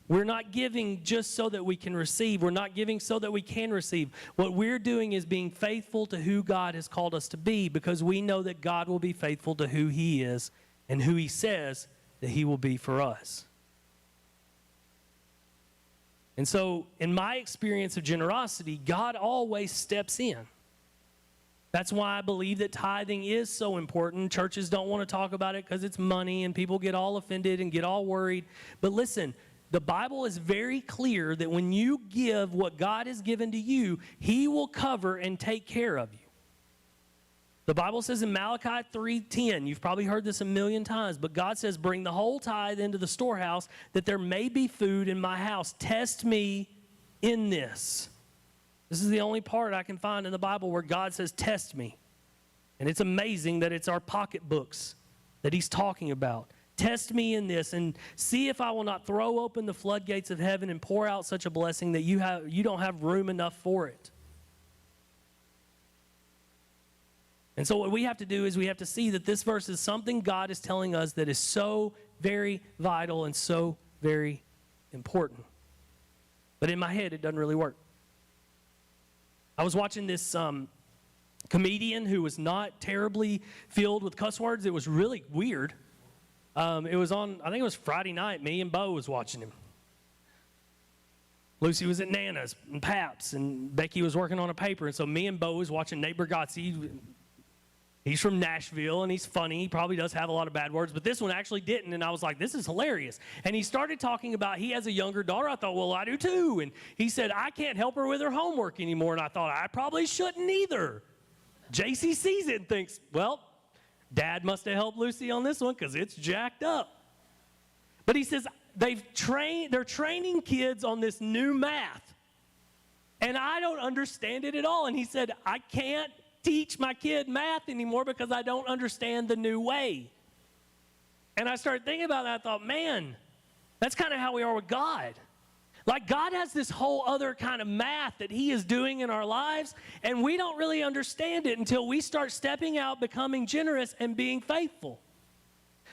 We're not giving just so that we can receive. We're not giving so that we can receive. What we're doing is being faithful to who God has called us to be, because we know that God will be faithful to who he is and who he says that he will be for us. And so, in my experience of generosity, God always steps in. That's why I believe that tithing is so important. Churches don't want to talk about it because it's money and people get all offended and get all worried. But listen, the Bible is very clear that when you give what God has given to you, He will cover and take care of you. The Bible says in Malachi 3:10, you've probably heard this a million times, but God says, bring the whole tithe into the storehouse that there may be food in my house. Test me in this. This is the only part I can find in the Bible where God says, test me. And it's amazing that it's our pocketbooks that He's talking about. Test me in this and see if I will not throw open the floodgates of heaven and pour out such a blessing that you don't have room enough for it. And so what we have to do is we have to see that this verse is something God is telling us that is so very vital and so very important. But in my head, it doesn't really work. I was watching this comedian who was not terribly filled with cuss words. It was really weird. It was on, I think it was Friday night. Me and Bo was watching him. Lucy was at Nana's and Pap's, and Becky was working on a paper. And so me and Bo was watching Nate Bargatze. He's from Nashville, and he's funny. He probably does have a lot of bad words, but this one actually didn't, and I was like, this is hilarious. And he started talking about he has a younger daughter. I thought, well, I do too. And he said, I can't help her with her homework anymore. And I thought, I probably shouldn't either. JC sees it and thinks, well, Dad must have helped Lucy on this one because it's jacked up. But he says they're training kids on this new math, and I don't understand it at all. And he said, I can't teach my kid math anymore because I don't understand the new way. And I started thinking about that. I thought, man, that's kind of how we are with God. Like, God has this whole other kind of math that He is doing in our lives, and we don't really understand it until we start stepping out, becoming generous, and being faithful.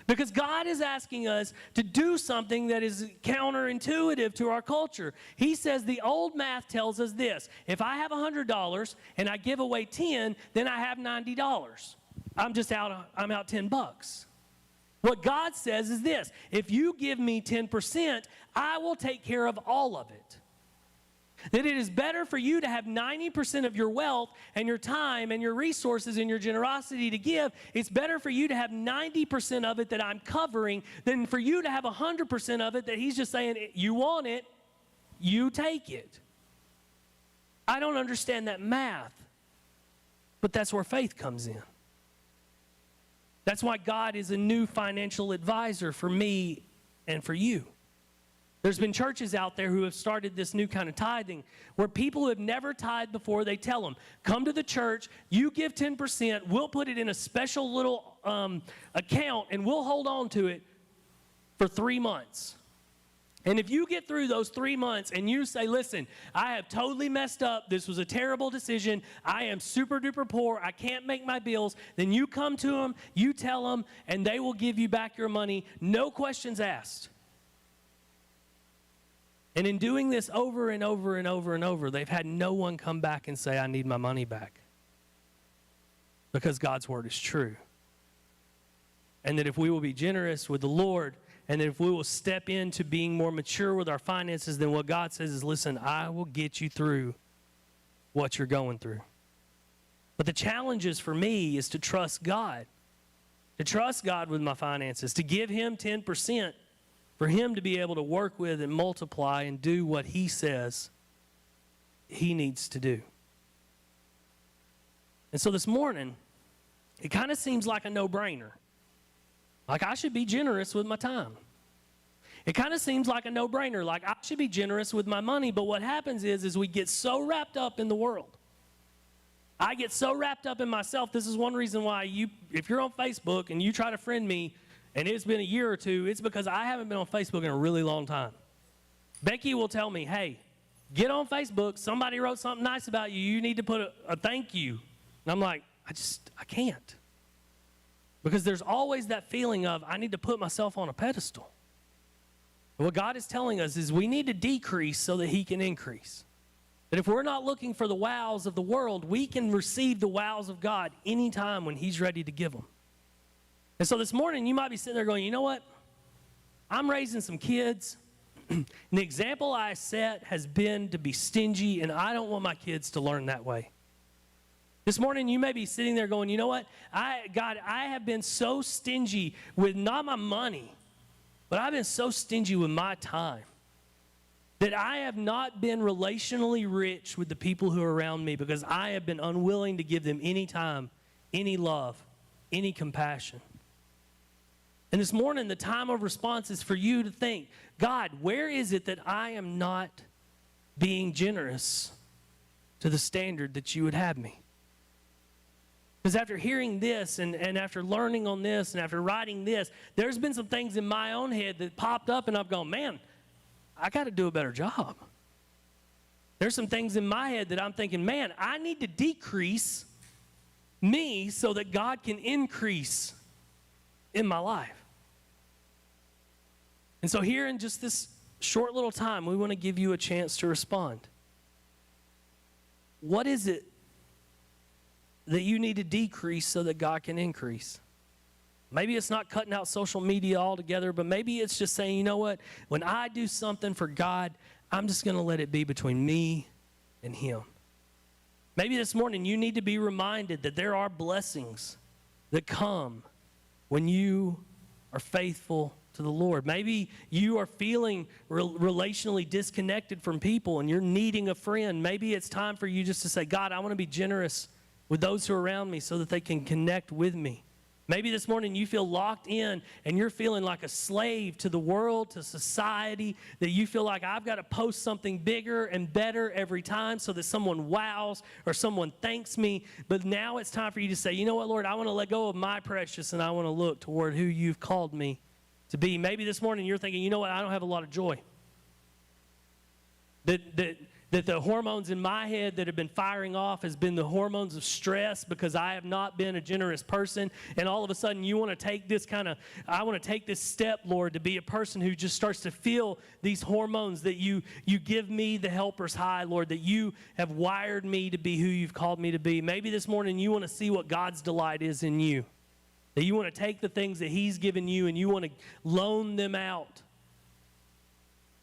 Because God is asking us to do something that is counterintuitive to our culture. He says the old math tells us this: if I have $100 and I give away 10, then I have $90. I'm out $10. What God says is this: if you give me 10%, I will take care of all of it. That it is better for you to have 90% of your wealth and your time and your resources and your generosity to give. It's better for you to have 90% of it that I'm covering than for you to have 100% of it that He's just saying, you want it, you take it. I don't understand that math, but that's where faith comes in. That's why God is a new financial advisor for me and for you. There's been churches out there who have started this new kind of tithing where people who have never tithed before, they tell them, come to the church, you give 10%, we'll put it in a special little account, and we'll hold on to it for 3 months. And if you get through those 3 months and you say, listen, I have totally messed up, this was a terrible decision, I am super duper poor, I can't make my bills, then you come to them, you tell them, and they will give you back your money, no questions asked. And in doing this over and over and over and over, they've had no one come back and say, I need my money back. Because God's word is true. And that if we will be generous with the Lord, and that if we will step into being more mature with our finances, then what God says is, listen, I will get you through what you're going through. But the challenge is for me is to trust God. To trust God with my finances. To give Him 10%. For Him to be able to work with and multiply and do what He says He needs to do. And so this morning, it kind of seems like a no-brainer. Like I should be generous with my time. It kind of seems like a no-brainer. Like I should be generous with my money. But what happens is we get so wrapped up in the world. I get so wrapped up in myself. This is one reason why if you're on Facebook and you try to friend me, and it's been a year or two, it's because I haven't been on Facebook in a really long time. Becky will tell me, hey, get on Facebook. Somebody wrote something nice about you. You need to put a thank you. And I'm like, I can't. Because there's always that feeling of I need to put myself on a pedestal. And what God is telling us is we need to decrease so that He can increase. That if we're not looking for the wows of the world, we can receive the wows of God anytime when He's ready to give them. And so this morning, you might be sitting there going, you know what? I'm raising some kids. And the example I set has been to be stingy, and I don't want my kids to learn that way. This morning, you may be sitting there going, you know what? God, I have been so stingy with not my money, but I've been so stingy with my time. That I have not been relationally rich with the people who are around me because I have been unwilling to give them any time, any love, any compassion. And this morning, the time of response is for you to think, God, where is it that I am not being generous to the standard that you would have me? Because after hearing this and after learning on this and after writing this, there's been some things in my own head that popped up and I've gone, man, I got to do a better job. There's some things in my head that I'm thinking, man, I need to decrease me so that God can increase in my life. And so here in just this short little time, we want to give you a chance to respond. What is it that you need to decrease so that God can increase? Maybe it's not cutting out social media altogether, but maybe it's just saying, you know what? When I do something for God, I'm just going to let it be between me and Him. Maybe this morning you need to be reminded that there are blessings that come when you are faithful to the Lord. Maybe you are feeling relationally disconnected from people and you're needing a friend. Maybe it's time for you just to say, God, I want to be generous with those who are around me so that they can connect with me. Maybe this morning you feel locked in and you're feeling like a slave to the world, to society, that you feel like I've got to post something bigger and better every time so that someone wows or someone thanks me. But now it's time for you to say, you know what, Lord, I want to let go of my precious and I want to look toward who you've called me to be. Maybe this morning you're thinking, you know what, I don't have a lot of joy. That the hormones in my head that have been firing off has been the hormones of stress because I have not been a generous person. And all of a sudden you want to take this I want to take this step, Lord, to be a person who just starts to feel these hormones that you give me the helper's high, Lord, that you have wired me to be who you've called me to be. Maybe this morning you want to see what God's delight is in you. That you want to take the things that He's given you and you want to loan them out,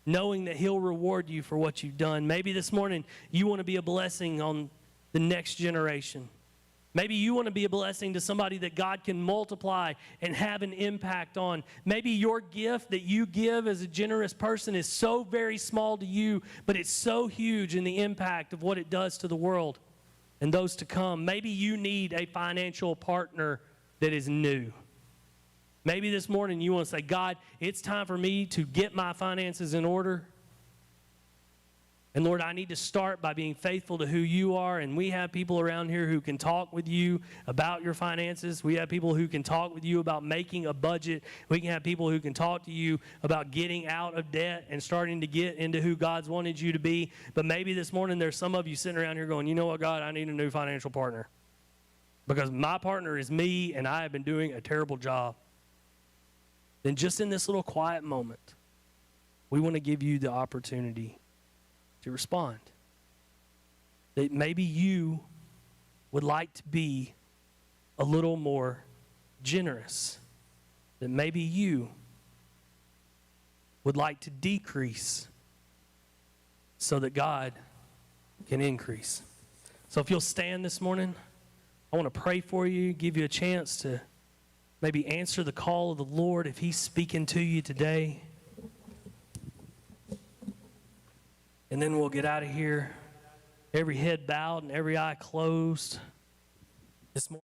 knowing that He'll reward you for what you've done. Maybe this morning you want to be a blessing on the next generation. Maybe you want to be a blessing to somebody that God can multiply and have an impact on. Maybe your gift that you give as a generous person is so very small to you, but it's so huge in the impact of what it does to the world and those to come. Maybe you need a financial partner that is new. Maybe this morning you want to say, God, it's time for me to get my finances in order. And Lord, I need to start by being faithful to who you are. And we have people around here who can talk with you about your finances. We have people who can talk with you about making a budget. We can have people who can talk to you about getting out of debt and starting to get into who God's wanted you to be. But maybe this morning there's some of you sitting around here going, you know what, God, I need a new financial partner. Because my partner is me and I have been doing a terrible job. Then just in this little quiet moment, we want to give you the opportunity to respond. That maybe you would like to be a little more generous. That maybe you would like to decrease so that God can increase. So if you'll stand this morning, I want to pray for you, give you a chance to maybe answer the call of the Lord if He's speaking to you today. And then we'll get out of here, every head bowed and every eye closed this morning.